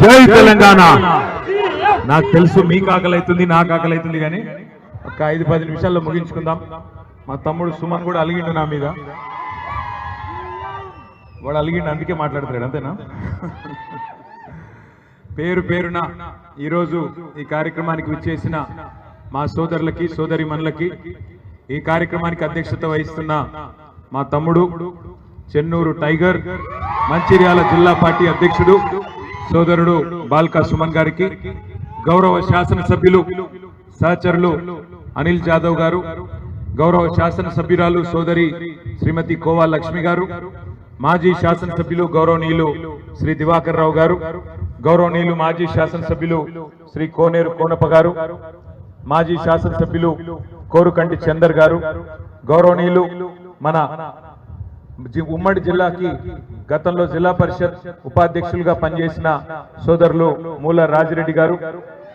జై తెలంగాణ. నాకు తెలుసు మీకు ఆకలి అవుతుంది, నాకు ఆకలి అవుతుంది, కానీ ఒక 5-10 నిమిషాల్లో ముగించుకుందాం. మా తమ్ముడు సుమన్ కూడా అలిగిండు నా మీద. వాడు అలిగిండు, అందుకే మాట్లాడతాడు, అంతేనా? పేరు పేరున ఈరోజు ఈ కార్యక్రమానికి విచ్చేసిన మా సోదరులకి సోదరిమణులకి, ఈ కార్యక్రమానికి అధ్యక్షత వహిస్తున్న మా తమ్ముడు చెన్నూరు టైగర్ మంచిర్యాల జిల్లా పార్టీ అధ్యక్షుడు సోదరుడు బాల్కా సుమన్ గారికి, గౌరవ శాసనసభ్యులు సహచరులు అనిల్ జాదవ్ గారు, గౌరవ శాసనసభ్యురాలు సోదరి శ్రీమతి కోవా లక్ష్మి గారు, మాజీ శాసనసభ్యులు గౌరవనీయులు శ్రీ దివాకర్ రావు గారు, గౌరవనీయులు మాజీ శాసనసభ్యులు శ్రీ కోనేరు కోనప్ప గారు, మాజీ శాసనసభ్యులు కోరుకంటి చందర్ గారు, గౌరవనీయులు మన ఉమ్మడి జిల్లాకి గతంలో జిల్లా పరిషత్ ఉపాధ్యక్షులుగా పనిచేసిన సోదరులు మూల రాజిరెడ్డి గారు,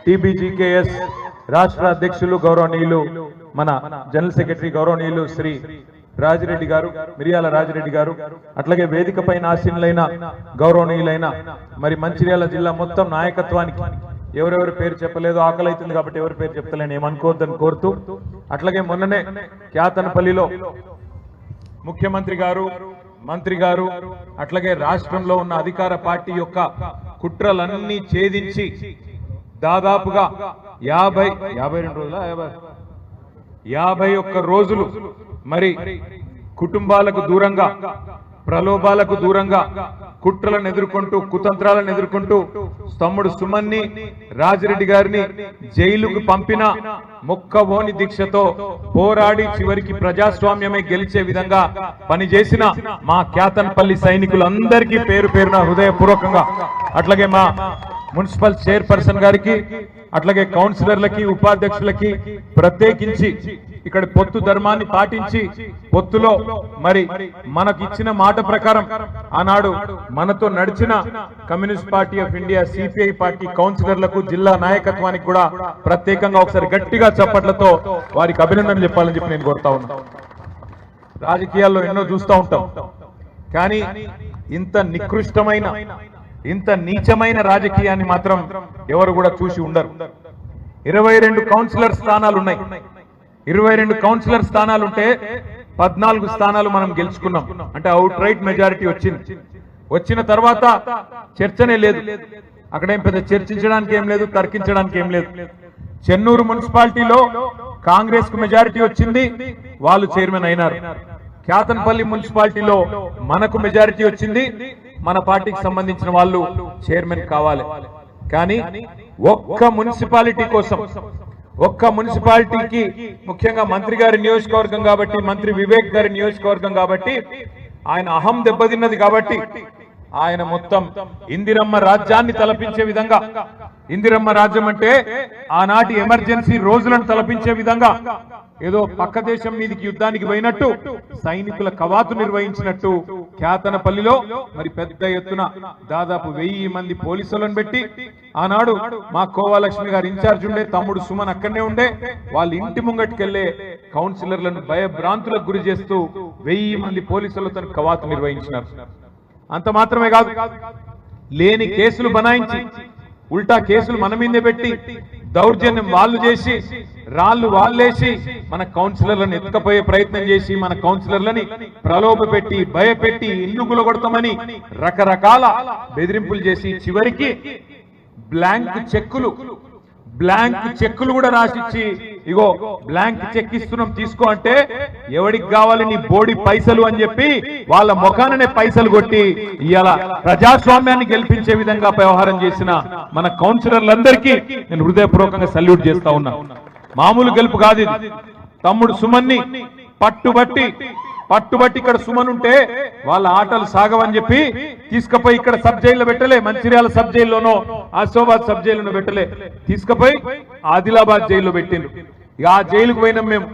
టీబీజీకేఎస్ రాష్ట్ర అధ్యక్షులు గౌరవనీయులు మన జనరల్ సెక్రటరీ గౌరవనీయులు శ్రీ రాజిరెడ్డి గారు, మిరియాల రాజిరెడ్డి గారు, అట్లాగే వేదిక పైన ఆసీనులైన గౌరవనీయులైన మరి మంచిర్యాల జిల్లా మొత్తం నాయకత్వానికి ఎవరెవరి పేరు చెప్పలేదు, ఆకలి అవుతుంది కాబట్టి ఎవరి పేరు చెప్తలేని ఏమనుకోవద్దని కోరుతూ, అట్లాగే మొన్ననే క్యాతనపల్లిలో ముఖ్యమంత్రి గారు, మంత్రి గారు, అట్లాగే రాష్ట్రంలో ఉన్న అధికార పార్టీ యొక్క కుట్రలన్నీ ఛేదించి దాదాపుగా 51 రోజులు మరి కుటుంబాలకు దూరంగా, ప్రలోభాలకు దూరంగా, కుట్రలను ఎదుర్కొంటూ, కుతంత్రాలను ఎదుర్కొంటూ తమ్ముడు సుమన్ని, రాజిరెడ్డి గారిని జైలుకు పంపిన మొక్కవోని దీక్షతో పోరాడి చివరికి ప్రజాస్వామ్యమే గెలిచే విధంగా పనిచేసిన మా క్యాతన్పల్లి సైనికులందరికీ పేరు పేరున హృదయపూర్వకంగా, అట్లాగే మా మున్సిపల్ చైర్పర్సన్ గారికి, అట్లాగే కౌన్సిలర్లకి, ఉపాధ్యక్షులకి ప్రత్యేకించి ఇక్కడ పొత్తు ధర్మాన్ని పాటించి పొత్తులో మరి మనకు ఇచ్చిన మాట ప్రకారం ఆనాడు మనతో నడిచిన communist party of India CPI party కౌన్సిలర్లకు, జిల్లా నాయకత్వానికి కూడా ప్రత్యేకంగా ఒకసారి గట్టిగా చప్పట్లతో వారికి అభినందనలు చెప్పాలని చెప్పి నేను కోరుతా ఉన్నా. రాజకీయాల్లో ఎన్నో చూస్తూ ఉంటాం, కానీ ఇంత నికృష్టమైన, ఇంత నీచమైన రాజకీయాన్ని మాత్రం ఎవరు కూడా చూసి ఉండరు. 22 కౌన్సిలర్ స్థానాలు ఉన్నాయి. 22 కౌన్సిలర్ స్థానాలుంటే 14 స్థానాలు మనం గెలుచుకున్నాం, అంటే అవుట్ రైట్ మెజారిటీ వచ్చింది. వచ్చిన తర్వాత చర్చనే లేదు, అక్కడేం పెద్ద చర్చించడానికి ఏం లేదు, తర్కించడానికి ఏం లేదు. చెన్నూరు మున్సిపాలిటీలో కాంగ్రెస్ కు మెజారిటీ వచ్చింది, వాళ్ళు చైర్మన్ అయినారు. క్యాతన్పల్లి మున్సిపాలిటీలో మనకు మెజారిటీ వచ్చింది, మన పార్టీకి సంబంధించిన వాళ్ళు చైర్మన్ కావాలి. కానీ ఒక్క మున్సిపాలిటీ కోసం, ఒక్క మున్సిపాలిటీకి, ముఖ్యంగా మంత్రి గారి నియోజకవర్గం కాబట్టి, మంత్రి వివేక్ గారి నియోజకవర్గం కాబట్టి, ఆయన అహం దెబ్బతిన్నది కాబట్టి ఆయన మొత్తం ఇందిరమ్మ రాజ్యాన్ని తలపించే విధంగా, ఇందిరమ్మ రాజ్యం అంటే ఆనాటి ఎమర్జెన్సీ రోజులను తలపించే విధంగా, ఏదో పక్క దేశం మీదకి యుద్ధానికి పోయినట్టు సైనికుల కవాతు నిర్వహించినట్టు క్యాతనపల్లిలో మరి పెద్ద ఎత్తున దాదాపు 1000 మంది పోలీసులను పెట్టి, ఆనాడు మా కోవాలక్ష్మి గారు ఇన్ఛార్జ్ ఉండే, తమ్ముడు సుమన్ అక్కడనే ఉండే, వాళ్ళ ఇంటి ముంగట్టుకెళ్లే కౌన్సిలర్లను భయభ్రాంతులకు గురి చేస్తూ 1000 మంది పోలీసులతో కవాతు నిర్వహించినారు. అంత మాత్రమే కాదు, లేని కేసులు బనాయించి ఉల్టా కేసులు మన మీదే పెట్టి దౌర్జన్యం వాళ్ళు చేసి, రాళ్లు వాళ్ళేసి మన కౌన్సిలర్లను ఎత్తుకపోయే ప్రయత్నం చేసి, మన కౌన్సిలర్లని ప్రలోభ పెట్టి, భయపెట్టి, ఇల్లు గులగొడతామని రకరకాల బెదిరింపులు చేసి, చివరికి బ్లాంక్ చెక్కులు కూడా రాసిచ్చి, ఇగో బ్లాంక్ చెక్ ఇస్తున్నాం తీసుకో అంటే, ఎవడికి కావాలి నీ బోడి పైసలు అని చెప్పి వాళ్ళ ముఖాననే పైసలు కొట్టి ఇవాళ ప్రజాస్వామ్యాన్ని గెలిపించే విధంగా వ్యవహారం చేసిన మన కౌన్సిలర్లందరికీ నేను హృదయపూర్వకంగా సల్యూట్ చేస్తా ఉన్నా. మామూలు గెలుపు కాదు ఇది. తమ్ముడు సుమన్ని పట్టుబట్టి ఇక్కడ సుమన్ ఉంటే వాళ్ళ ఆటలు సాగవని చెప్పి తీసుకుపోయి ఇక్కడ సబ్ జైల్లో పెట్టలే, మంచిర్యాల సబ్ జైల్లోనో ఆసిఫాబాద్ సబ్ జైల్లోనో పెట్టలే, తీసుకుపోయి ఆదిలాబాద్ జైల్లో పెట్టిండ్రు. ఇక ఆ జైలుకు పోయినాం మేము,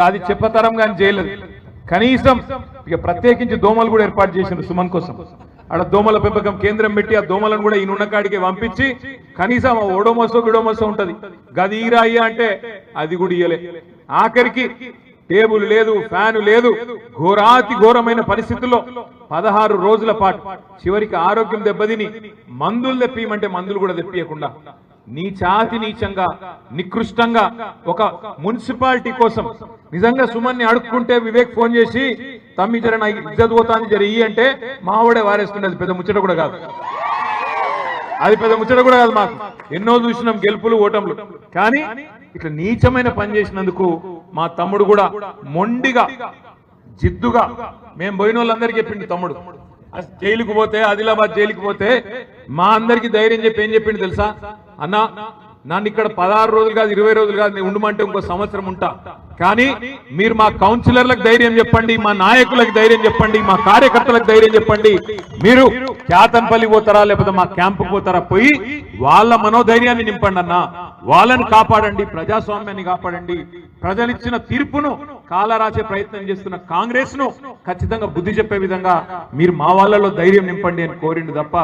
అది చెప్పతరం కానీ జైలు. కనీసం ఇక ప్రత్యేకించి దోమలు కూడా ఏర్పాటు చేసిండ్రు సుమన్ కోసం. అక్కడ దోమల పెంపకం కేంద్రం పెట్టి ఆ దోమలను కూడా ఈ నున్నకాడికి పంపించి కనీసం ఓడోమోసో విడోమోసో ఉంటది, గది ఈరా అయ్యా అంటే అది కూడా ఇయ్యలే. ఆఖరికి టేబుల్ లేదు, ఫ్యాను లేదు, ఘోరాతి ఘోరమైన పరిస్థితుల్లో 16 రోజుల పాటు చివరికి ఆరోగ్యం దెబ్బతిని మందులు తెప్పియమంటే మందులు కూడా తెప్పియకుండా నీచాతి నీచంగా నికృష్టంగా ఒక మున్సిపాలిటీ కోసం నిజంగా సుమన్ని అడుక్కుంటే వివేక్ ఫోన్ చేసి తమ్మి జర నా ఇజ్జత్ పోతాంది జర ఇయ్యి అంటే మావాడే వారేస్తుండే. అది పెద్ద ముచ్చట కూడా కాదు, అది పెద్ద ముచ్చట కూడా కాదు. మాకు ఎన్నో చూసినాం గెలుపులు ఓటములు, కానీ ఇట్లా నీచమైన పని చేసినందుకు మా తమ్ముడు కూడా మొండిగా జిద్దుగా మేము పోయిన వాళ్ళందరికీ చెప్పిండు తమ్ముడు. జైలుకు పోతే ఆదిలాబాద్ జైలుకు పోతే మా అందరికి ధైర్యం చెప్పి ఏం చెప్పిండు తెలుసా? అన్నా నన్ను ఇక్కడ 16 రోజులు కాదు 20 రోజులు కాదు నేను ఉండమంటే ఇంకో సంవత్సరం ఉంటా, కానీ మీరు మా కౌన్సిలర్లకు ధైర్యం చెప్పండి, మా నాయకులకు ధైర్యం చెప్పండి, మా కార్యకర్తలకు ధైర్యం చెప్పండి. మీరు క్యాతన్పల్లి పోతారా లేకపోతే మా క్యాంపుకు పోతారా, పోయి వాళ్ళ మనోధైర్యాన్ని నింపండి అన్న, వాళ్ళని కాపాడండి, ప్రజాస్వామ్యాన్ని కాపాడండి. ప్రజలిచ్చిన తీర్పును కాలరాచే ప్రయత్నం చేస్తున్న కాంగ్రెస్ ను ఖచ్చితంగా బుద్ధి చెప్పే విధంగా మీరు మా వాళ్ళలో ధైర్యం నింపండి అని కోరిండు తప్ప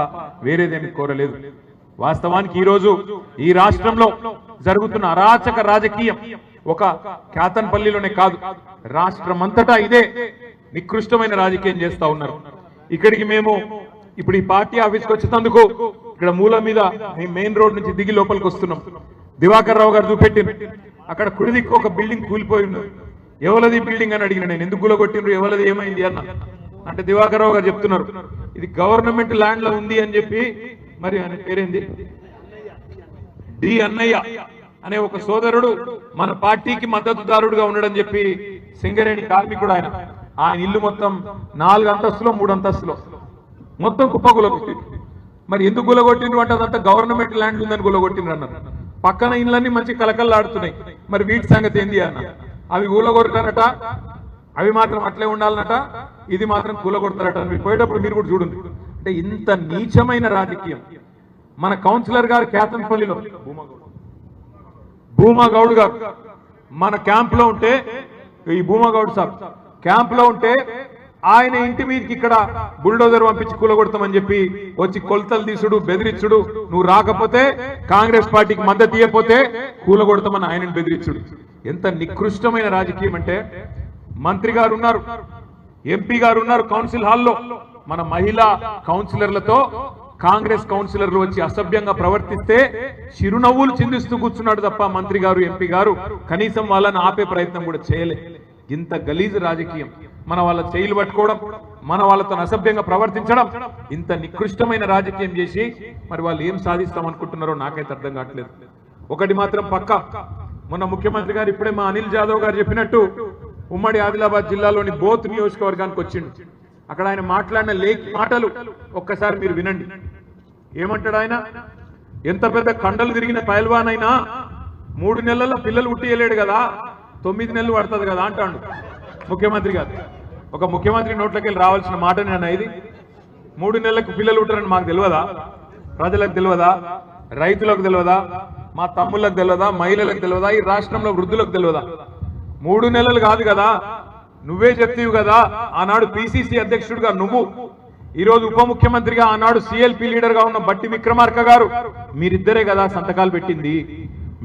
వేరేదేమి కోరలేదు. వాస్తవానికి ఈ రోజు ఈ రాష్ట్రంలో జరుగుతున్న అరాచక రాజకీయం ఒక క్యాతన్పల్లిలోనే కాదు, రాష్ట్రమంతటా ఇదే నికృష్టమైన రాజకీయం చేస్తా ఉన్నారు. ఇక్కడికి మేము ఇప్పుడు ఈ పార్టీ ఆఫీస్కి వచ్చేందుకు ఇక్కడ మూల మీద మెయిన్ రోడ్ నుంచి దిగి లోపలికి వస్తున్నాం. దివాకర్ రావు గారు చూపెట్టిండ్రు, అక్కడ కుడిదిక్కు ఒక బిల్డింగ్ కూలిపోయి ఉన్నది. ఎవరది బిల్డింగ్ అని అడిగిన నేను, ఎందుకు కూలగొట్టిండ్రు, ఎవరది ఏమైంది అన్న అంటే దివాకర్ రావు గారు చెప్తున్నారు ఇది గవర్నమెంట్ ల్యాండ్ లో ఉంది అని చెప్పి. మరి ఆయన పేరేంది, డి అన్నయ్య అనే ఒక సోదరుడు మన పార్టీకి మద్దతుదారుడుగా ఉండడని చెప్పి సింగరేణి కార్మికుడు ఆయన. ఆయన ఇల్లు మొత్తం 4 అంతస్తులో 3 అంతస్తులో మొత్తం కుప్పగులగొట్టి. మరి ఎందుకు గులగొట్టిండ్రు అంటే అదంతా గవర్నమెంట్ ల్యాండ్ ఉందని గులగొట్టిండ్రు అన్నారు. పక్కన ఇళ్ళన్నీ మంచి కలకల్లాడుతున్నాయి, మరి వీటి సంగతి ఏంది అన్న. అవి కూలగొడతారట, అవి మాత్రం అట్లే ఉండాలన్నట, ఇది మాత్రం కూలగొడతారట. మీరు పోయేటప్పుడు మీరు కూడా చూడండి. అంటే ఇంత నీచమైన రాజకీయం. మన కౌన్సిలర్ గారు క్యాతన్పల్లిలో భూమాగౌడ్ గారు మన క్యాంప్ లో ఉంటే, ఈ భూమాగౌడ్ సాబ్ క్యాంప్ లో ఉంటే ఆయన ఇంటి మీదకి ఇక్కడ బుల్డోజర్ పంపించి కూలగొడతామని చెప్పి వచ్చి కొలతలు తీసుడు, బెదిరించుడు, నువ్వు రాకపోతే కాంగ్రెస్ పార్టీకి మద్దతు ఇవ్వకపోతే కూలగొడతామని ఆయనను బెదిరించుడు. ఎంత నికృష్టమైన రాజకీయం అంటే, మంత్రి గారు ఉన్నారు, ఎంపీ గారు ఉన్నారు కౌన్సిల్ హాల్లో, మన మహిళా కౌన్సిలర్లతో కాంగ్రెస్ కౌన్సిలర్లు వచ్చి అసభ్యంగా ప్రవర్తిస్తే చిరునవ్వులు చిందిస్తూ కూర్చున్నాడు తప్ప మంత్రి గారు ఎంపీ గారు కనీసం వాళ్ళని ఆపే ప్రయత్నం కూడా చేయలే. ఇంత గలీజు రాజకీయం, మన వాళ్ళ చేయిలు పట్టుకోవడం, మన వాళ్ళతో అసభ్యంగా ప్రవర్తించడం, ఇంత నికృష్టమైన రాజకీయం చేసి మరి వాళ్ళు ఏం సాధిస్తాం అనుకుంటున్నారో నాకైతే అర్థం కావట్లేదు. ఒకటి మాత్రం పక్కా, మొన్న ముఖ్యమంత్రి గారు ఇప్పుడే మా అనిల్ జాదవ్ గారు చెప్పినట్టు ఉమ్మడి ఆదిలాబాద్ జిల్లాలోని బోత్ నియోజకవర్గానికి వచ్చిండు. అక్కడ ఆయన మాట్లాడిన మాటలు ఒక్కసారి మీరు వినండి. ఏమంటాడు ఆయన? ఎంత పెద్ద కండలు తిరిగిన పైల్వాన్ అయినా 3 నెలల పిల్లలు ఉట్టియలేడు కదా, 9 నెలలు పడుతుంది కదా అంటాడు ముఖ్యమంత్రి గారు. ఒక ముఖ్యమంత్రి నోట్లోకి వెళ్ళి రావాల్సిన మాట నేను ఇది. 3 నెలలకు పిల్లలు ఉంటారని మాకు తెలియదా? ప్రజలకు తెలియదా? రైతులకు తెలియదా? మా తమ్ముళ్ళకు తెలియదా? మహిళలకు తెలియదా? ఈ రాష్ట్రంలో వృద్ధులకు తెలియదా? 3 నెలలు కాదు కదా, నువ్వే చెప్తీవు కదా. ఆనాడు పిసిసి అధ్యక్షుడిగా నువ్వు, ఈరోజు ఉప ముఖ్యమంత్రిగా ఆనాడు సిఎల్పి లీడర్ గా ఉన్న బట్టి విక్రమార్క గారు, మీరిద్దరే కదా సంతకాలు పెట్టింది,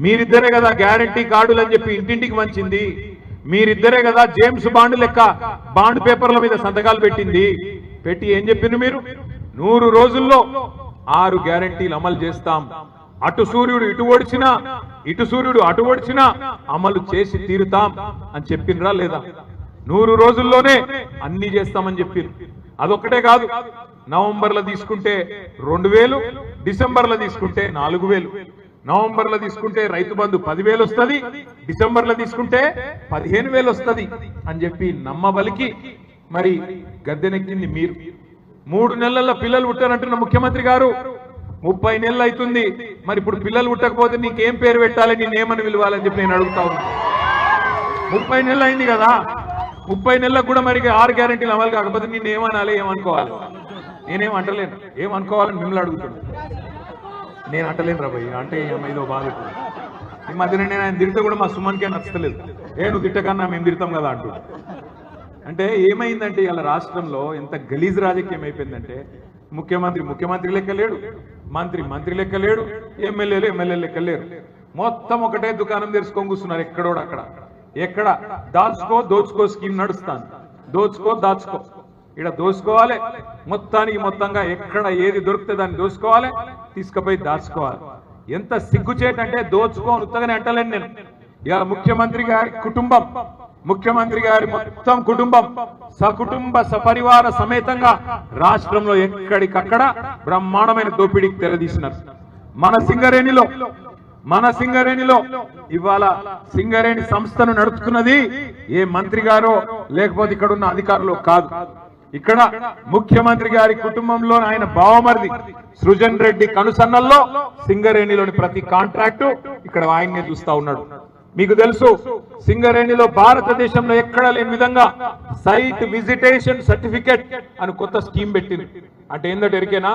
మీరిద్దరే కదా గ్యారంటీ కార్డులు అని చెప్పి ఇంటింటికి మంచింది, మీరిద్దరే కదా జేమ్స్ బాండ్ లెక్క బాండ్ పేపర్ల మీద సంతకాలు పెట్టింది. పెట్టి ఏం చెప్పిండ్రు మీరు? 100 రోజుల్లో 6 గ్యారంటీలు అమలు చేస్తాం, అటు సూర్యుడు ఇటు ఓడిచినా ఇటు సూర్యుడు అటు ఓడిచినా అమలు చేసి తీరుతాం అని చెప్పిండ్రా లేదా? 100 రోజుల్లోనే అన్ని చేస్తామని చెప్పారు. అదొక్కటే కాదు, నవంబర్లో తీసుకుంటే 2000, డిసెంబర్లో తీసుకుంటే 4000, నవంబర్లో తీసుకుంటే రైతు బంధు 10,000 వస్తుంది, డిసెంబర్లో తీసుకుంటే 15,000 వస్తుంది అని చెప్పి నమ్మబలికి మరి గద్దెనెక్కింది మీరు. 3 నెలల పిల్లలు పుట్టారంటున్న ముఖ్యమంత్రి గారు 30 నెలలు అవుతుంది. మరి ఇప్పుడు పిల్లలు పుట్టకపోతే నీకేం పేరు పెట్టాలి, నేనేమని పిలవాలని చెప్పి నేను అడుగుతా ఉన్నా. 30 నెలలు అయింది కదా, 30 నెలలకు కూడా మరి 6 గ్యారెంటీలు అమలు కాకపోతే నేను ఏమనాలి, ఏమనుకోవాలి? నేనేం అంటలేను, ఏమనుకోవాలని మిమ్మల్ని అడుగుతున్నాను. నేను అంటలేను రా భయ్య, అంటే ఏదో బాధ. ఈ మధ్యన నేను ఆయన తిడితే కూడా మా సుమన్కే నచ్చలేదు. నువ్వు తిట్టకన్నా మేము తిడతాం కదా అంటూ. అంటే ఏమైందంటే ఇలా రాష్ట్రంలో ఎంత గలీజ్ రాజకీయం అయిపోయిందంటే, ముఖ్యమంత్రి లెక్క లేడు, మంత్రి లెక్క లేడు, ఎమ్మెల్యేలు లెక్క లేరు. మొత్తం ఒకటే దుకాణం తెరుచుకొని కూర్చున్నారు ఎక్కడోడు అక్కడ. ఎక్కడ దాచుకో దోచుకో స్కీమ్ నడుస్తాను. దోచుకో దాచుకో, ఇక్కడ దోచుకోవాలి మొత్తానికి మొత్తంగా, ఎక్కడ ఏది దొరికితే దాన్ని దోచుకోవాలి, తీసుకుపోయి దాచుకోవాలి. ఎంత సిగ్గుచేటంటే దోచుకో ఉత్తగానే అంటలేను నేను. ఇవాళ ముఖ్యమంత్రి గారి కుటుంబం, ముఖ్యమంత్రి గారి మొత్తం కుటుంబం సకుటుంబ సపరివార సమేతంగా రాష్ట్రంలో ఎక్కడికక్కడ బ్రహ్మాండమైన దోపిడీకి తెరదీసినారు. మన సింగరేణిలో ఇవాళ సింగరేణి సంస్థను నడుపుతున్నది ఏ మంత్రి గారో లేకపోతే ఇక్కడ ఉన్న అధికారులు కాదు. ఇక్కడ ముఖ్యమంత్రి గారి కుటుంబంలో ఆయన బావమరిది సృజన్ రెడ్డి కనుసన్నల్లో సింగరేణిలోని ప్రతి కాంట్రాక్టు ఇక్కడ ఆయన్నే చూస్తా ఉన్నాడు. మీకు తెలుసు, సింగరేణిలో భారతదేశంలో ఎక్కడా లేని విధంగా సైట్ విజిటేషన్ సర్టిఫికెట్ అని కొత్త స్కీమ్ పెట్టింది. అంటే ఏంటంటే ఎరికేనా,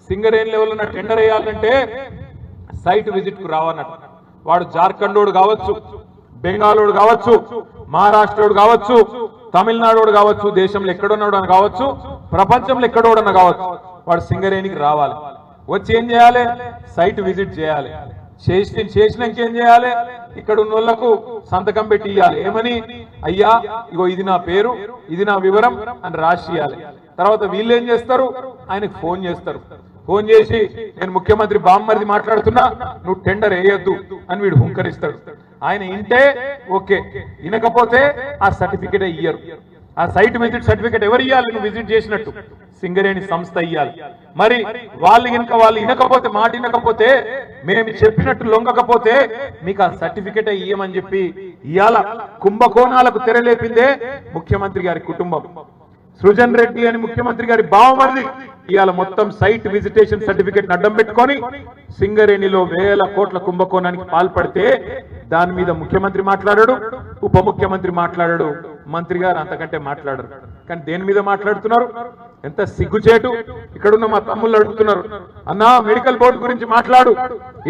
సింగరేణి లెవెల్లో టెండర్ వేయాలంటే సైట్ విజిట్ కు రావన్నట్టు. వాడు జార్ఖండోడు కావచ్చు, బెంగాలోడు కావచ్చు, మహారాష్ట్రోడు కావచ్చు, తమిళనాడు కావచ్చు, దేశంలో ఎక్కడున్నాడు అని కావచ్చు, ప్రపంచంలో ఎక్కడోడన్నా కావచ్చు, వాడు సింగరేణికి రావాలి. వచ్చి ఏం చేయాలి, సైట్ విజిట్ చేయాలి. చేసినాక ఏం చేయాలి, ఇక్కడ ఉన్న వాళ్ళకు సంతకం పెట్టి ఇవ్వాలి. ఏమని, అయ్యా ఇగో ఇది నా పేరు, ఇది నా వివరం అని రాసి ఇవ్వాలి. తర్వాత వీళ్ళు ఏం చేస్తారు, ఆయనకు ఫోన్ చేస్తారు. ఫోన్ చేసి నేను ముఖ్యమంత్రి బామ్మరిది మాట్లాడుతున్నా, నువ్వు టెండర్ వేయొద్దు అని వీడు హుంకరిస్తాడు. ఆయన ఇంటే ఓకే, వినకపోతే ఆ సర్టిఫికెట్ ఇయ్యరు. ఆ సైట్ విజిట్ సర్టిఫికెట్ ఎవరు ఇవ్వాలి, నువ్వు విజిట్ చేసినట్టు సింగరేణి సంస్థ ఇవ్వాలి. మరి వాళ్ళు వినకపోతే, మాట వినకపోతే, మేము చెప్పినట్టు లొంగకపోతే మీకు ఆ సర్టిఫికెట్ ఇయ్యమని చెప్పి ఇవాళ కుంభకోణాలకు తెరలేపిందే ముఖ్యమంత్రి గారి కుటుంబం. సృజన్ రెడ్డి అని ముఖ్యమంత్రి గారి బావమరిది ఇవాళ మొత్తం సైట్ విజిటేషన్ సర్టిఫికెట్ అడ్డం పెట్టుకొని సింగరేణిలో వేల కోట్ల కుంభకోణానికి పాల్పడితే దాని మీద ముఖ్యమంత్రి మాట్లాడాడు, ఉప ముఖ్యమంత్రి మాట్లాడాడు, మంత్రి గారు అంతకంటే మాట్లాడరు. కానీ దేని మీద మాట్లాడుతున్నారు, ఎంత సిగ్గుచేటు. ఇక్కడున్న మా తమ్ముళ్ళు అడుగుతున్నారు, అన్నా మెడికల్ బోర్డు గురించి మాట్లాడు,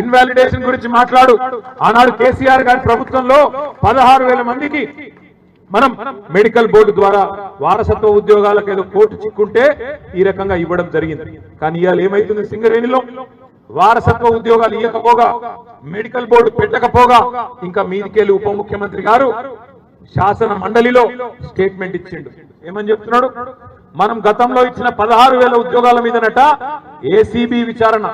ఇన్వాలిడేషన్ గురించి మాట్లాడు. ఆనాడు కేసీఆర్ గారి ప్రభుత్వంలో 16,000 మందికి మనం మెడికల్ బోర్డు ద్వారా వారసత్వ ఉద్యోగాలకు ఏదో కోర్టు చిక్కుంటే ఈ రకంగా ఇవ్వడం జరిగింది. కానీ ఇవాళ ఏమైతుంది, సింగరేణిలో వారసత్వ ఉద్యోగాలు ఇవ్వకపోగా, మెడికల్ బోర్డు పెట్టకపోగా, ఇంకా మీదికెళ్ళి ఉప ముఖ్యమంత్రి గారు శాసన మండలిలో స్టేట్మెంట్ ఇచ్చిండు. ఏమని చెప్తున్నాడు, మనం గతంలో ఇచ్చిన 16,000 ఉద్యోగాల మీదనట ఏసీబీ విచారణ,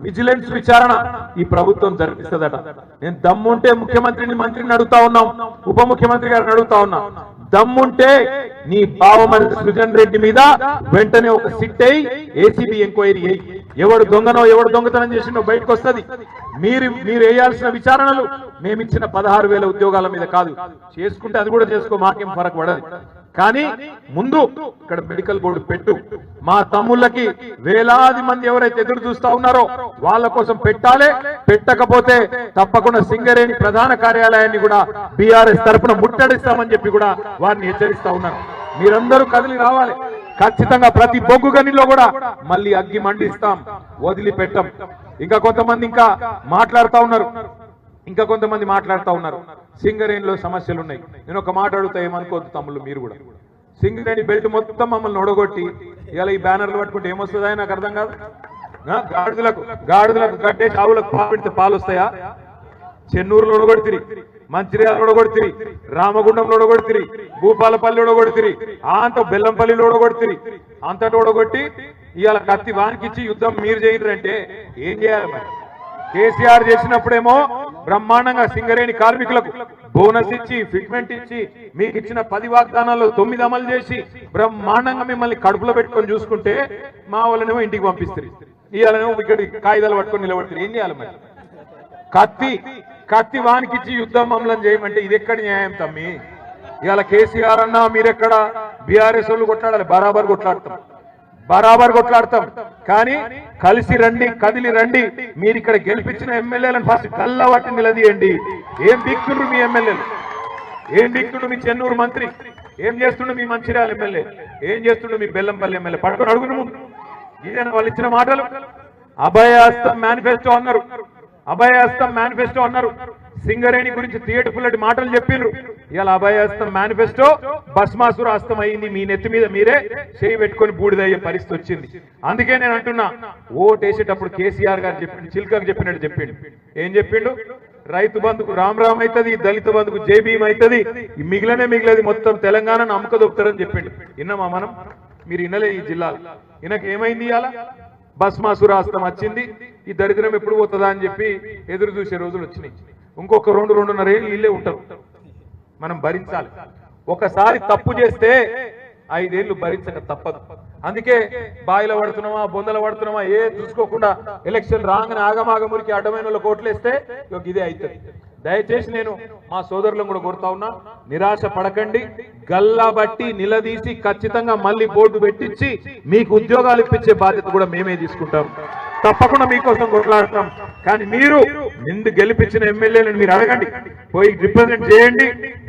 విజిలెన్స్ విచారణ ఈ ప్రభుత్వం జరిపిస్తుందట. నేను దమ్ముంటే ముఖ్యమంత్రిని, మంత్రిని అడుగుతా ఉన్నాం, ఉప ముఖ్యమంత్రి గారిని అడుగుతా ఉన్నాం, దమ్ముంటే నీ బావమరిది సృజన్ రెడ్డి మీద వెంటనే ఒక సిట్ అయి ఏసీబీ ఎంక్వైరీ అయ్యి, ఎవడు దొంగనో ఎవడు దొంగతనం చేసినో బయటకు వస్తుంది. మీరు వేయాల్సిన విచారణలు మేమిచ్చిన 16,000 ఉద్యోగాల మీద కాదు. చేసుకుంటే అది కూడా చేసుకో, మాకేం ఫరక్ పడదు. కానీ ముందు ఇక్కడ మెడికల్ బోర్డు పెట్టు. మా తమ్ముళ్ళకి వేలాది మంది ఎవరైతే ఎదురు చూస్తా ఉన్నారో వాళ్ళ కోసం పెట్టాలి. పెట్టకపోతే తప్పకుండా సింగరేణి ప్రధాన కార్యాలయాన్ని కూడా బీఆర్ఎస్ తరఫున ముట్టడిస్తామని చెప్పి కూడా వారిని హెచ్చరిస్తా ఉన్నారు. మీరందరూ కదిలి రావాలి. ఖచ్చితంగా ప్రతి బొగ్గు గనిలో కూడా మళ్ళీ అగ్గి మండిస్తాం, వదిలిపెట్టం. ఇంకా కొంతమంది మాట్లాడుతా ఉన్నారు సింగరేణిలో సమస్యలు ఉన్నాయి. నేను ఒక మాట అడుగుతా, ఏమనుకోవద్దు తమ్ముళ్ళు మీరు కూడా. సింగరేణి బెల్ట్ మొత్తం మమ్మల్ని ఒడగొట్టి ఇలా ఈ బ్యానర్లు పట్టుకుంటే ఏమొస్తుందా నాకు అర్థం కాదు. గాడిదలకు కట్టేసి ఆవులకు పాలు పెడితే పాలు వస్తాయా? చెన్నూరులో ఒడగొడితిరి, మంచిర్యాలలో ఒడగొడితిరి, రామగుండంలో ఒడగొడితిరి, భూపాలపల్లి ఒడగొడితిరి, అంత బెల్లంపల్లిలో ఒడగొడితిరి. అంతటి ఒడగొట్టి ఇవాళ కత్తి వానికిచ్చి యుద్ధం మీరు చేయరంటే ఏం చేయాలి మరి? కేసీఆర్ చేసినప్పుడేమో బ్రహ్మాండంగా సింగరేణి కార్మికులకు బోనస్ ఇచ్చి, ఫిట్మెంట్ ఇచ్చి, మీకు ఇచ్చిన 10 వాగ్దానాల్లో 9 అమలు చేసి బ్రహ్మాండంగా మిమ్మల్ని కడుపులో పెట్టుకొని చూసుకుంటే మా వాళ్ళనేమో ఇంటికి పంపిస్తారు. ఇవాళనేమో ఇక్కడ కాగితాలు పట్టుకొని నిలబడతారు. ఏం చేయాలి మరి? కత్తి వానికిచ్చి యుద్ధం మమ్మల్ని చేయమంటే ఇది ఎక్కడ న్యాయం తమ్మి? ఇవాళ కేసీఆర్ అన్నా మీరెక్కడ, బీఆర్ఎస్ వాళ్ళు కొట్లాడాలి, బరాబర్ కొట్లాడతాం. కానీ కలిసి రండి, కదిలి రండి. మీరు ఇక్కడ గెలిపించిన ఎమ్మెల్యేలను ఫస్ట్ కళ్ళబట్టి నిలదీయండి. ఏం దిక్తుండ్రు మీ ఎమ్మెల్యేలు? ఏం దిక్తుండ్రు మీ చెన్నూరు మంత్రి? ఏం చేస్తుండ్రు మీ మంచిర్యాల ఎమ్మెల్యే? ఏం చేస్తుండ్రు మీ బెల్లంపల్లి ఎమ్మెల్యే? పట్టుకొని అడుగును ముందు. ఇదేనా వాళ్ళు ఇచ్చిన మాటలు? అభయహస్తం మేనిఫెస్టో అన్నారు. సింగరేణి గురించి తీయటపుల్లటి మాటలు చెప్పిండ్రు. ఇలా అభయహస్తం మేనిఫెస్టో భస్మాసుర హస్తం అయింది. మీ నెత్తి మీద మీరే చేయి పెట్టుకొని బూడిదయ్యే పరిస్థితి వచ్చింది. అందుకే నేను అంటున్నా, ఓటేసేటప్పుడు కేసీఆర్ గారు చెప్పిండు, చిల్కకు చెప్పినట్టు చెప్పిండు. ఏం చెప్పిండు? రైతు బంధుకు రామ్ అవుతుంది, దళిత బంధుకు జై భీమ్ అవుతుంది, మిగిలినది మొత్తం తెలంగాణను అమ్మకదొప్పుతారని చెప్పిండు. విన్నామా మనం? మీరు వినలే. ఈ జిల్లాలో ఈయనకు ఏమైంది? ఇవాళ భస్మాసురాస్తం వచ్చింది. ఈ దరిద్రం ఎప్పుడు పోతుందా అని చెప్పి ఎదురు చూసే రోజులు వచ్చినాయి. ఇంకొక 2-2.5 ఏళ్ళు ఇల్లే ఉంటారు. మనం భరించాలి. ఒకసారి తప్పు చేస్తే 5 ఏళ్ళు భరించక తప్పదు. అందుకే బాయిలో పడుతున్నామా, బొందల పడుతున్నామా ఏ చూసుకోకుండా ఎలక్షన్ రాగానే ఆగమాగమురికి అడ్డమైన వాళ్ళకి ఓట్లేస్తే ఇదే అవుతుంది. దయచేసి నేను మా సోదరులను కూడా కోరుతా ఉన్నా, నిరాశ పడకండి. గల్లా బట్టి నిలదీసి ఖచ్చితంగా మళ్ళీ బోర్డు పెట్టించి మీకు ఉద్యోగాలు ఇప్పించే బాధ్యత కూడా మేమే తీసుకుంటాం. తప్పకుండా మీకోసం కొట్లాడతాం. కానీ మీరు నిండు గెలిపించిన ఎమ్మెల్యేలను మీరు అడగండి, పోయి రిప్రజెంట్ చేయండి,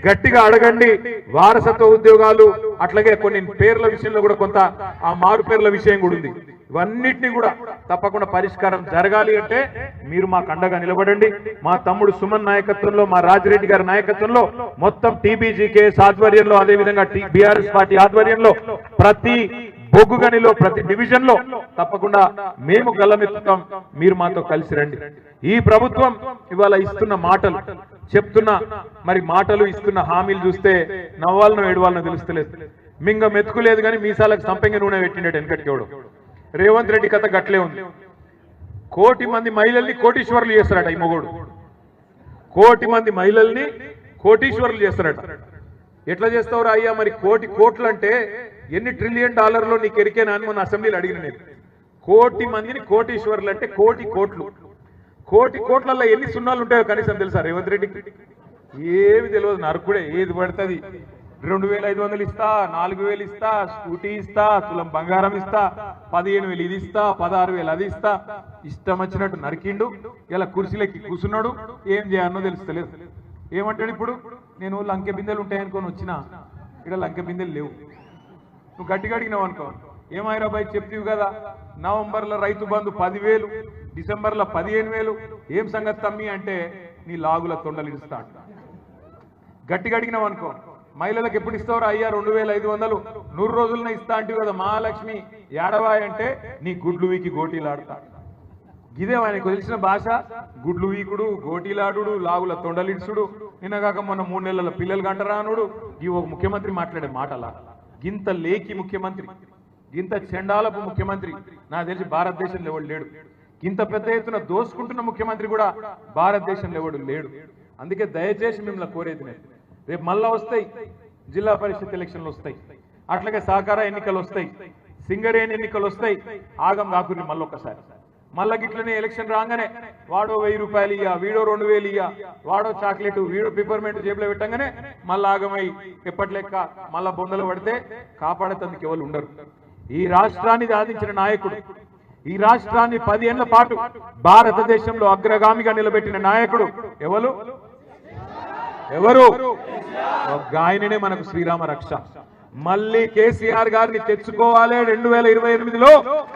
గట్టిగా అడగండి. వారసత్వ ఉద్యోగాలు అట్లాగే కొన్ని పేర్ల విషయంలో కూడా కొంత ఆ మారు పేర్ల విషయం కూడా ఉంది. ఇవన్నిటినీ కూడా తప్పకుండా పరిష్కారం జరగాలి అంటే మీరు మాకు అండగా నిలబడండి. మా తమ్ముడు సుమన్ నాయకత్వంలో, మా రాజిరెడ్డి గారి నాయకత్వంలో, మొత్తం టీబీజీకేఎస్ ఆధ్వర్యంలో, అదేవిధంగా బీఆర్ఎస్ పార్టీ ఆధ్వర్యంలో ప్రతి బొగ్గుగనిలో ప్రతి డివిజన్ లో తప్పకుండా మేము గల్లమెత్తుతాం. మీరు మాతో కలిసి రండి. ఈ ప్రభుత్వం ఇవాళ ఇస్తున్న మాటలు మరి మాటలు ఇస్తున్న హామీలు చూస్తే నవ్వాలనో ఏడవాలనో తెలుస్తలేదు. మింగ మెతుకులేదు కానీ మీసాలకు సంపెంగ నూనె పెట్టినట్టు వెనకటికేవడం. రేవంత్ రెడ్డి కథ గట్లే ఉంది. 1 కోటి మంది మహిళల్ని కోటీశ్వరులు చేస్తారట ఈ మొగోడు. 1 కోటి మంది మహిళల్ని కోటీశ్వరులు చేస్తారట. ఎట్లా చేస్తావురా అయ్యా? మరి 1 కోట్లు అంటే ఎన్ని $1 ట్రిలియన్ నీకు ఎరికేనా అని మన అసెంబ్లీలో అడిగిన నేను. 1 కోటి మందిని కోటీశ్వరులు అంటే 1 కోటి కోట్లు. 1 కోటి కోట్లలో ఎన్ని సున్నాలు ఉంటాయో కనీసం తెలుసా రేవంత్ రెడ్డికి? ఏమి తెలియదు. నరకుడే ఏది పడుతుంది. 2500 ఇస్తా, 4000 ఇస్తా, స్కూటీ ఇస్తా, తులం బంగారం ఇస్తా, 15,000 ఇది ఇస్తా, 16,000 అది ఇస్తా, ఇష్టం వచ్చినట్టు నరికిండు. ఇలా కుర్చీలకి కూర్చున్నాడు. ఏం చేయాలనో తెలుస్తలేదు. ఏమంటాడు ఇప్పుడు? నేను లంకె బిందెలు ఉంటాయనుకొని వచ్చినా, ఇక్కడ లంకె బిందెలు లేవు. నువ్వు గట్టిగా అడిగినావు అనుకో, ఏమైనా బయట చెప్తీవి కదా, నవంబర్లో రైతు బంధు 10,000, డిసెంబర్లో 15,000, ఏం సంగతి తమ్మి అంటే నీ లాగుల తొండలు ఇస్తా అంట. గట్టిగా అడిగినావు అనుకో, మహిళలకు ఎప్పుడు ఇస్తావురా అయ్యా 2,500 100 రోజులనే ఇస్తా అంటివి కదా మహాలక్ష్మి ఏడవాయి అంటే నీ గుడ్లు వీకి గోటీలాడుతా. ఇదే ఆయనకు తెలిసిన భాష. గుడ్లు వీకుడు, గోటీలాడు, లాగుల తొండలిడ్సుడు, నిన్నగాక మొన్న 3 నెలల పిల్లలు గంటరానుడు. ఈ ఒక ముఖ్యమంత్రి మాట్లాడే మాటలా? గింత లేకి ముఖ్యమంత్రి, గింత చెండాలపు ముఖ్యమంత్రి నాకు తెలిసి భారతదేశంలో ఎవడు లేడు. ఇంత పెద్ద ఎత్తున దోసుకుంటున్న ముఖ్యమంత్రి కూడా భారతదేశంలో ఎవడు లేడు. అందుకే దయచేసి మిమ్మల్ని కోరేది నేను, రేపు మళ్ళా వస్తాయి జిల్లా పరిషత్ ఎలక్షన్లు వస్తాయి, అట్లాగే సహకార ఎన్నికలు వస్తాయి, సింగరేణి ఎన్నికలు వస్తాయి. ఆగం కాకుని మళ్ళొక్కసారి మళ్ళా గిట్లనే ఎలక్షన్ రాగానే వాడో 1000 రూపాయలు ఇయ్యా, వీడో 2000 ఇయ్యా, వాడో చాక్లెట్, వీడో పిపర్మెంట్ జేబులో పెట్టగానే మళ్ళా ఆగమై ఎప్పటి లెక్క మళ్ళా బొందలు పడితే కాపాడేందుకు ఎవరు ఉండరు. ఈ రాష్ట్రాన్ని సాధించిన నాయకుడు, ఈ రాష్ట్రాన్ని 10 ఏళ్ల పాటు భారతదేశంలో అగ్రగామిగా నిలబెట్టిన నాయకుడు ఎవరు? ఆయననే మనకు శ్రీరామ రక్ష. మళ్ళీ కేసీఆర్ గారిని తెచ్చుకోవాలి. 2028లో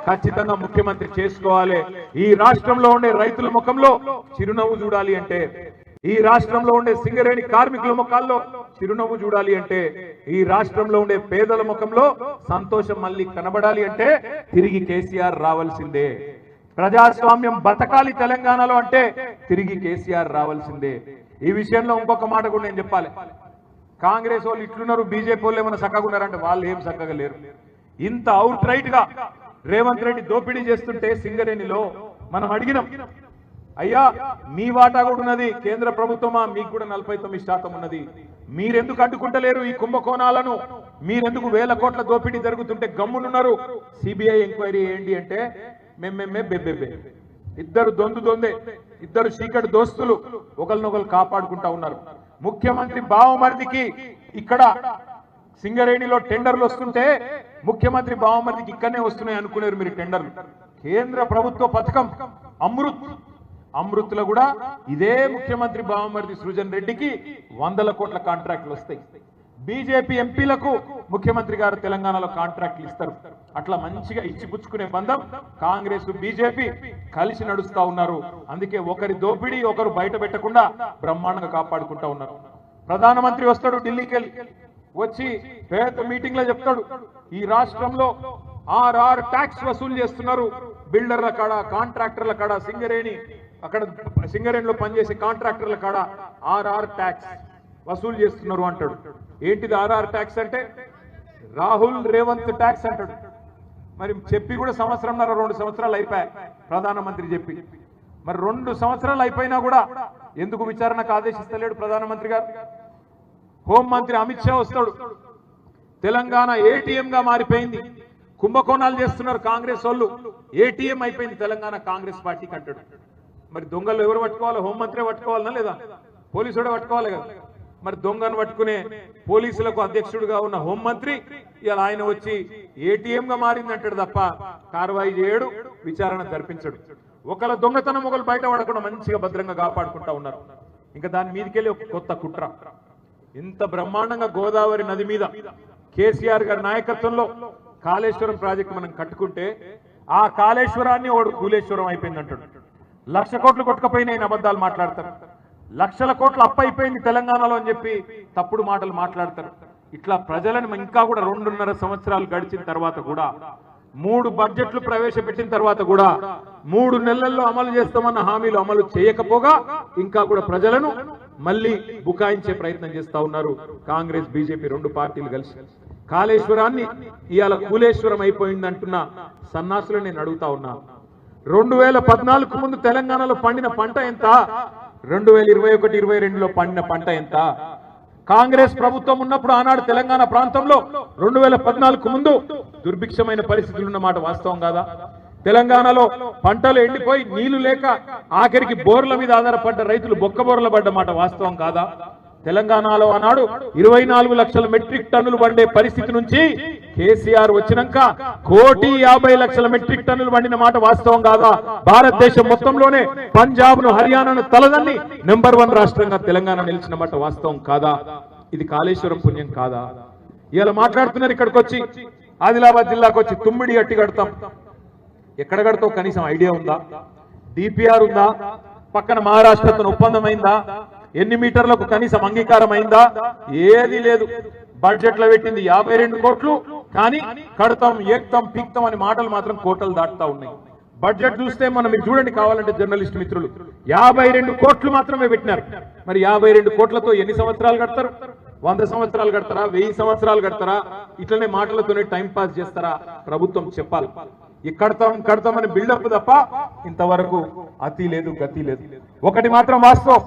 ఖచ్చితంగా ముఖ్యమంత్రి చేసుకోవాలి. ఈ రాష్ట్రంలో ఉండే రైతుల ముఖంలో చిరునవ్వు చూడాలి అంటే, ఈ రాష్ట్రంలో ఉండే సింగరేణి కార్మికుల ముఖాల్లో చిరునవ్వు చూడాలి అంటే, ఈ రాష్ట్రంలో ఉండే పేదల ముఖంలో సంతోషం మళ్ళీ కనబడాలి అంటే తిరిగి కేసీఆర్ రావాల్సిందే. ప్రజాస్వామ్యం బతకాలి తెలంగాణలో అంటే తిరిగి కేసీఆర్ రావాల్సిందే. ఈ విషయంలో ఇంకొక మాట కూడా నేను చెప్పాలి. కాంగ్రెస్ వాళ్ళు ఇట్లున్నారు, బీజేపీ వాళ్ళు ఏమైనా చక్కగా ఉన్నారంటే వాళ్ళు ఏం చక్కగా లేరు. ఇంత అవుట్ రైట్ గా రేవంత్ రెడ్డి దోపిడీ చేస్తుంటే సింగరేణిలో మనం అడిగినాం, అయ్యా మీ వాటా కూడా ఉన్నది, కేంద్ర ప్రభుత్వమా మీకు కూడా 49% ఉన్నది, మీరెందుకు అడ్డుకుంటలేరు ఈ కుంభకోణాలను? మీరెందుకు 1000 కోట్ల దోపిడీ జరుగుతుంటే గమ్మునున్నారు? సిబిఐ ఎంక్వైరీ ఏంటి అంటే మేమే బెబ్బెబ్బే, ఇద్దరు దొందే, ఇద్దరు చీకటి దోస్తులు ఒకరినొకరు కాపాడుకుంటా ఉన్నారు. ముఖ్యమంత్రి బావమరిదికి ఇక్కడ సింగరేణిలో టెండర్లు వస్తుంటే ముఖ్యమంత్రి బావమరిదికి ఇక్కడనే వస్తున్నాయి అనుకునేరు మీరు టెండర్లు. కేంద్ర ప్రభుత్వ పథకం అమృత్లో కూడా ఇదే ముఖ్యమంత్రి బావమరిది సృజన్ రెడ్డికి 100 కోట్ల కాంట్రాక్టులు వస్తాయి. బీజేపీ ఎంపీలకు ముఖ్యమంత్రి గారు తెలంగాణలో కాంట్రాక్టులు ఇస్తారు. అట్లా మంచిగా ఇచ్చిపుచ్చుకునే బంధం కాంగ్రెస్ బీజేపీ కలిసి నడుస్తా ఉన్నారు. అందుకే ఒకరి దోపిడీ ఒకరు బయట పెట్టకుండా బ్రహ్మాండంగా కాపాడుకుంటా ఉన్నారు. ప్రధానమంత్రి వస్తాడు ఢిల్లీకి వెళ్ళి, వచ్చి పేద మీటింగ్ లో చెప్తాడు, ఈ రాష్ట్రంలో RR ట్యాక్స్ వసూలు చేస్తున్నారు బిల్డర్ల కాడ, కాంట్రాక్టర్ల కాడ, సింగరేణి అక్కడ సింగరేణిలో పనిచేసే కాంట్రాక్టర్ల కాడ ఆర్ఆర్ ట్యాక్స్ వసూలు చేస్తున్నారు అంటాడు. ఏంటిది ఆర్ఆర్ ట్యాక్స్ అంటే? రాహుల్ రేవంత్ ట్యాక్స్ అంటాడు. మరి చెప్పి కూడా 1.5 సంవత్సరాలు అయిపోయాయి ప్రధానమంత్రి చెప్పి. మరి 2 సంవత్సరాలు అయిపోయినా కూడా ఎందుకు విచారణకు ఆదేశిస్తలేడు ప్రధానమంత్రి గారు? హోంమంత్రి అమిత్ షా వస్తాడు, తెలంగాణ ఏటీఎం గా మారిపోయింది, కుంభకోణాలు చేస్తున్నారు కాంగ్రెస్ వాళ్ళు, ఏటీఎం అయిపోయింది తెలంగాణ కాంగ్రెస్ పార్టీకి అంటాడు. మరి దొంగలు ఎవరు పట్టుకోవాలి? హోంమంత్రి పట్టుకోవాలనా లేదా? పోలీసుడే పట్టుకోవాలి కదా. మరి దొంగను పట్టుకునే పోలీసులకు అధ్యక్షుడిగా ఉన్న హోంమంత్రి ఇలా ఆయన వచ్చి ఏటీఎం గా మారిందంటాడు తప్ప కార్వాయి చేయడు, విచారణ జరిపించడు. ఒకళ్ళ దొంగతనం ఒకళ్ళు బయట పడకుండా మంచిగా భద్రంగా కాపాడుకుంటా ఉన్నారు. ఇంకా దాని మీదకెళ్ళి ఒక కొత్త కుట్ర. ఇంత బ్రహ్మాండంగా గోదావరి నది మీద కేసీఆర్ గారి నాయకత్వంలో కాళేశ్వరం ప్రాజెక్టు మనం కట్టుకుంటే ఆ కాళేశ్వరాన్ని ఓడు కూలేశ్వరం అయిపోయిందంటాడు. 1,00,000 కోట్లు కొట్టుకపోయినాయి అబద్ధాలు మాట్లాడతారు. లక్షల కోట్లు అప్పైపోయింది తెలంగాణలో అని చెప్పి తప్పుడు మాటలు మాట్లాడతారు. ఇట్లా ప్రజలను ఇంకా కూడా 2.5 సంవత్సరాలు గడిచిన తర్వాత కూడా 3 బడ్జెట్లు ప్రవేశపెట్టిన తర్వాత కూడా 3 నెలల్లో అమలు చేస్తామన్న హామీలు అమలు చేయకపోగా ఇంకా కూడా ప్రజలను మళ్ళీ బుకాయించే ప్రయత్నం చేస్తా ఉన్నారు కాంగ్రెస్ బీజేపీ 2 పార్టీలు కలిసి. కాళేశ్వరాన్ని ఇవాళ కూలేశ్వరం అయిపోయిందంటున్న సన్నాసులు నేను అడుగుతా ఉన్నా, 2014 ముందు తెలంగాణలో పండిన పంట ఎంత? 2021-22లో పండిన పంట ఎంత? కాంగ్రెస్ ప్రభుత్వం ఉన్నప్పుడు ఆనాడు తెలంగాణ ప్రాంతంలో 2014 ముందు దుర్భిక్షమైన పరిస్థితులు ఉన్న మాట వాస్తవం కాదా? తెలంగాణలో పంటలు ఎండిపోయి నీళ్లు లేక ఆఖరికి బోర్ల మీద ఆధారపడ్డ రైతులు బొక్కబోర్ల పడ్డ మాట వాస్తవం కాదా? తెలంగాణలో ఆనాడు 24 లక్షల మెట్రిక్ టన్నులు పండే పరిస్థితి నుంచి కేసీఆర్ వచ్చినాక 1,50,00,000 మెట్రిక్ టన్నులు పండిన మాట వాస్తవం కాదా? భారతదేశం మొత్తంలోనే పంజాబ్ ను హర్యానాను తలదన్ని నెంబర్ 1 రాష్ట్రంగా తెలంగాణ నిలిచిన మాట వాస్తవం కాదా? ఇది కాళేశ్వరం పుణ్యం కాదా? ఇలా మాట్లాడుతున్నారు. ఇక్కడికి వచ్చి ఆదిలాబాద్ జిల్లాకు వచ్చి తుమ్మిడి అట్టి కడతాం. ఎక్కడ కడతావు కనీసం ఐడియా ఉందా? డిపిఆర్ ఉందా? పక్కన మహారాష్ట్రతో ఒప్పందం అయిందా? ఎన్ని మీటర్లకు కనీసం అంగీకారం అయిందా? ఏది లేదు. బడ్జెట్ లో పెట్టింది 52 కోట్లు, కానీ కడతాం ఏక్తాం పీక్తాం అని మాటలు మాత్రం కోటలు దాటుతా ఉన్నాయి. బడ్జెట్ చూస్తే మనం మీరు చూడండి కావాలంటే జర్నలిస్ట్ మిత్రులు, 52 కోట్లు మాత్రమే పెట్టినారు. మరి 52 కోట్లతో ఎన్ని సంవత్సరాలు కడతారు? 100 సంవత్సరాలు కడతారా? 1000 సంవత్సరాలు కడతారా? ఇట్లనే మాటలతోనే టైం పాస్ చేస్తారా? ప్రభుత్వం చెప్పాలి. కడతామని బిల్డప్ తప్ప ఇంతవరకు అతి లేదు, గతి లేదు. ఒకటి మాత్రం వాస్తవం,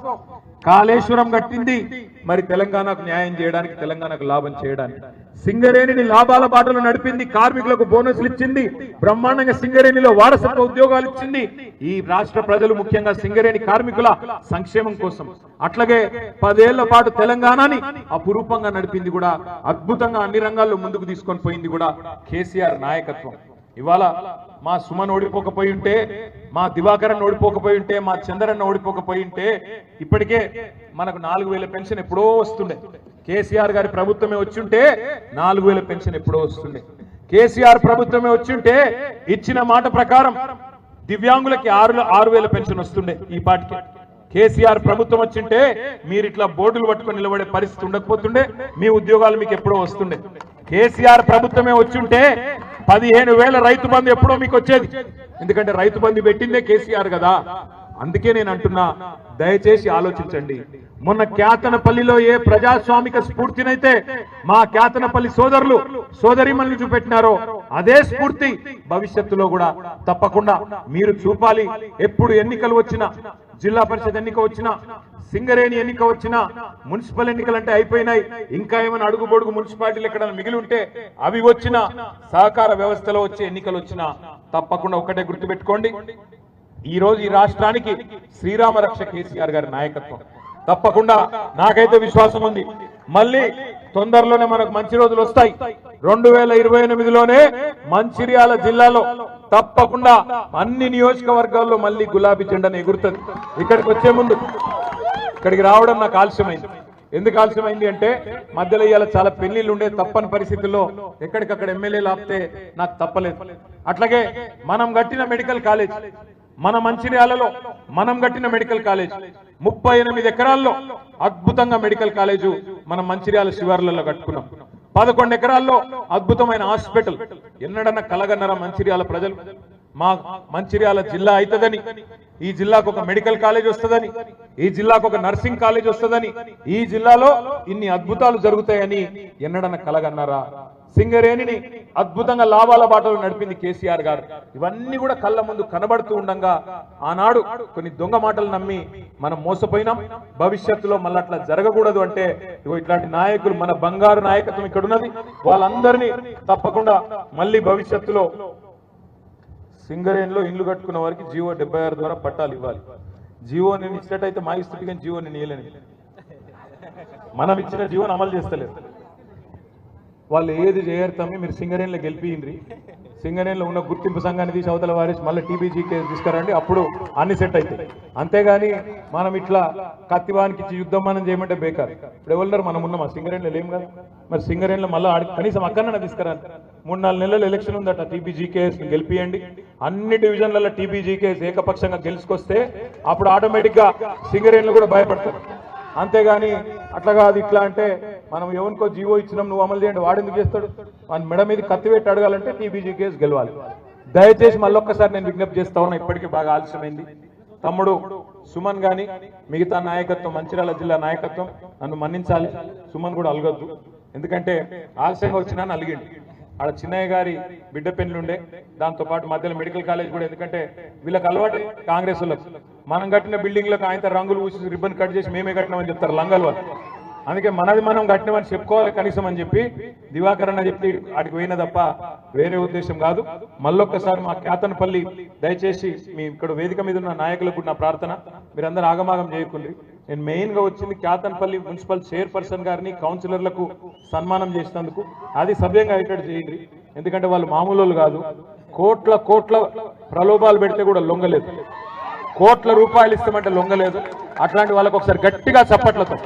కాళేశ్వరం కట్టింది మరి తెలంగాణకు న్యాయం చేయడానికి, తెలంగాణకు లాభం చేయడానికి. సింగరేణిని లాభాల బాటలు నడిపింది, కార్మికులకు బోనస్లు ఇచ్చింది, బ్రహ్మాండంగా సింగరేణిలో వారసత్వ ఉద్యోగాలు ఇచ్చింది ఈ రాష్ట్ర ప్రజలు, ముఖ్యంగా సింగరేణి కార్మికుల సంక్షేమం కోసం. అట్లాగే 10 ఏళ్ల పాటు తెలంగాణని అపురూపంగా నడిపింది కూడా, అద్భుతంగా అన్ని రంగాల్లో ముందుకు తీసుకొని పోయింది కూడా కేసీఆర్ నాయకత్వం. ఇవాళ మా సుమన్ ఓడిపోకపోయి ఉంటే, మా దివాకరన్ ఓడిపోకపోయి ఉంటే, మా చంద్రన్న ఓడిపోకపోయి ఉంటే ఇప్పటికే మనకు 4,000 పెన్షన్ ఎప్పుడో వస్తుండే. కేసీఆర్ గారి ప్రభుత్వమే వచ్చుంటే 4,000 పెన్షన్ ఎప్పుడో వస్తుండే. కేసీఆర్ ప్రభుత్వమే వచ్చుంటే ఇచ్చిన మాట ప్రకారం దివ్యాంగులకి 6,000 పెన్షన్ వస్తుండే ఈ పాటికి. కేసీఆర్ ప్రభుత్వం వచ్చింటే మీరు ఇట్లా బోర్డులు పట్టుకొని నిలబడే పరిస్థితి ఉండకపోతుండే, మీ ఉద్యోగాలు మీకు ఎప్పుడో వస్తుండే. కేసీఆర్ ప్రభుత్వమే వచ్చుంటే 15,000 రైతు బంధు ఎప్పుడో మీకు వచ్చేది. ఎందుకంటే రైతు బంధు పెట్టిందే కేసీఆర్ కదా. అందుకే నేను అంటున్నా, దయచేసి ఆలోచించండి. మొన్న క్యాతనపల్లిలో ఏ ప్రజాస్వామిక స్ఫూర్తినైతే మా క్యాతనపల్లి సోదరులు సోదరిమణులు చూపెట్టినారో అదే స్ఫూర్తి భవిష్యత్తులో కూడా తప్పకుండా మీరు చూపాలి. ఎప్పుడు ఎన్నికలు వచ్చినా, జిల్లా పరిషత్ ఎన్నిక వచ్చినా, సింగరేణి ఎన్నిక వచ్చినా, మున్సిపల్ ఎన్నికలు అంటే అయిపోయినాయి, ఇంకా ఏమైనా అడుగు పొడుగు మున్సిపాలిటీలు ఎక్కడైనా మిగిలి ఉంటే అవి వచ్చినా, సహకార వ్యవస్థలో వచ్చే ఎన్నికలు వచ్చినా తప్పకుండా ఒకటే గుర్తుపెట్టుకోండి, ఈ రోజు ఈ రాష్ట్రానికి శ్రీరామ రక్ష కేసీఆర్ గారి నాయకత్వం. తప్పకుండా నాకైతే విశ్వాసం ఉంది, మళ్ళీ తొందరలోనే మనకు మంచి రోజులు వస్తాయి. 2028లోనే మంచిర్యాల జిల్లాలో తప్పకుండా అన్ని నియోజకవర్గాల్లో మళ్ళీ గులాబీ జెండాను ఎగురుతుంది. ఇక్కడికి వచ్చే ముందు ఇక్కడికి రావడం నాకు ఆలస్యమైంది. ఎందుకు ఆలస్యమైంది అంటే మధ్యలో ఇవాళ చాలా పెళ్లిళ్ళు ఉండే, తప్పని పరిస్థితుల్లో ఎక్కడికక్కడ ఎమ్మెల్యేలు ఆపితే నాకు తప్పలేదు. అట్లాగే మనం కట్టిన మెడికల్ కాలేజ్, మన మంచిర్యాలలో మనం కట్టిన మెడికల్ కాలేజ్ 38 ఎకరాల్లో అద్భుతంగా మెడికల్ కాలేజు మనం మంచిర్యాల శివార్లలో కట్టుకున్నాం. 11 ఎకరాల్లో అద్భుతమైన హాస్పిటల్. ఎన్నడన్నా కలగన్నారా మంచిర్యాల ప్రజలు? మా మంచిర్యాల జిల్లా అవుతుందని, ఈ జిల్లాకు ఒక మెడికల్ కాలేజ్ వస్తుందని, ఈ జిల్లాకు ఒక నర్సింగ్ కాలేజ్ వస్తుందని, ఈ జిల్లాలో ఇన్ని అద్భుతాలు జరుగుతాయని ఎన్నడన్న కలగన్నారా? సింగరేణిని అద్భుతంగా లాభాల బాటలో నడిపింది కేసీఆర్ గారు. ఇవన్నీ కూడా కళ్ళ ముందు కనబడుతూ ఉండగా ఆనాడు కొన్ని దొంగ మాటలు నమ్మి మనం మోసపోయినాం. భవిష్యత్తులో మళ్ళీ అట్లా జరగకూడదు అంటే ఇగో ఇట్లాంటి నాయకులు, మన బంగారు నాయకత్వం ఇక్కడ ఉన్నది, వాళ్ళందరినీ తప్పకుండా మళ్ళీ భవిష్యత్తులో సింగరేణిలో ఇండ్లు కట్టుకున్న వారికి జీవో 76 ద్వారా పట్టాలు ఇవ్వాలి. జీవో నేను ఇచ్చినట్టయితే మా ఇస్తుంది, కానీ జీవో నేను ఇవ్వలేను. మనం ఇచ్చిన జీవోని అమలు చేస్తలేదు. వాళ్ళు ఏది చేయరు తమ్మి, మీరు సింగరేణిలో గెలిపియండి, సింగరేణిలో ఉన్న గుర్తింపు సంఘాన్ని తీసి అవతల వారేసి మళ్ళీ టీబీజీ కేసు తీసుకురండి, అప్పుడు అన్ని సెట్ అవుతాయి. అంతేగాని మనం ఇట్లా కత్తివానికి ఇచ్చి యుద్ధం మనం చేయమంటే బేకారు. ఇప్పుడు ఎవరు మనం ఉన్నామా? సింగరేణిలో లేం కదా. మరి సింగరేణిలో మళ్ళీ కనీసం అక్కడనే తీసుకురండి. 3-4 నెలలు ఎలక్షన్ ఉందట, టీబీజీ కేసు గెలిపియండి. అన్ని డివిజన్లలో టీబీజీ కేసు ఏకపక్షంగా గెలుచుకొస్తే అప్పుడు ఆటోమేటిక్ గా సింగరేణిలో కూడా భయపడతారు. అంతేగాని అట్లా కాదు ఇట్లా అంటే మనం ఎవరికో జీవో ఇచ్చినాం నువ్వు అమలు చేయండి, వాడెందుకు చేస్తాడు? వాడి మెడ మీద కత్తి పెట్టి అడగాలంటే టీబీజీ కేసు గెలవాలి. దయచేసి మళ్ళొక్కసారి నేను విజ్ఞప్తి చేస్తా ఉన్నా, ఇప్పటికీ బాగా ఆలస్యమైంది. తమ్ముడు సుమన్ గాని మిగతా నాయకత్వం, మంచిర్యాల జిల్లా నాయకత్వం నన్ను మన్నించాలి. సుమన్ కూడా అలగొద్దు, ఎందుకంటే ఆలస్యంగా వచ్చినా అలిగిండు. ఆడ చిన్నయ్య గారి బిడ్డ పెళ్ళుండే, దాంతోపాటు మధ్యలో మెడికల్ కాలేజ్ కూడా. ఎందుకంటే వీళ్ళకి అలవాటు కాంగ్రెస్ వాళ్ళకి, మనం కట్టిన బిల్డింగ్లకు ఆయన రంగులు పూసి రిబ్బన్ కట్ చేసి మేమే కట్టినామని చెప్తారు లంగల్ వాళ్ళు. అందుకే మనది మనం కట్టినమని చెప్పుకోవాలి కనీసం అని చెప్పి దివాకర్ అన్న చెప్పి అటుకు పోయిన తప్ప వేరే ఉద్దేశం కాదు. మళ్ళొక్కసారి మా కేతనపల్లి దయచేసి మీ ఇక్కడ వేదిక మీద ఉన్న నాయకులకు నా ప్రార్థన, మీరందరూ ఆగమాగం చేయకుండ్రి. నేను మెయిన్ గా వచ్చింది కేతనపల్లి మున్సిపల్ చైర్పర్సన్ గారిని, కౌన్సిలర్లకు సన్మానం చేసినందుకు. అది సభ్యంగా అయ్యేటట్టు చేయండి, ఎందుకంటే వాళ్ళు మామూలు కాదు. కోట్ల ప్రలోభాలు పెడితే కూడా లొంగలేదు, కోట్ల రూపాయలు ఇస్తామంటే లొంగలేదు. అట్లాంటి వాళ్ళకు ఒకసారి గట్టిగా చప్పట్లతో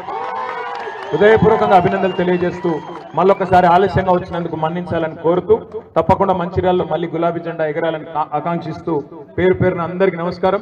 హృదయపూర్వకంగా అభినందనలు తెలియజేస్తూ మళ్ళొకసారి ఆలస్యంగా వచ్చినందుకు మన్నించాలని కోరుతూ, తప్పకుండా మంచిర్యాలలో మళ్ళీ గులాబీ జెండా ఎగరాలని ఆకాంక్షిస్తూ పేరు పేరున అందరికీ నమస్కారం.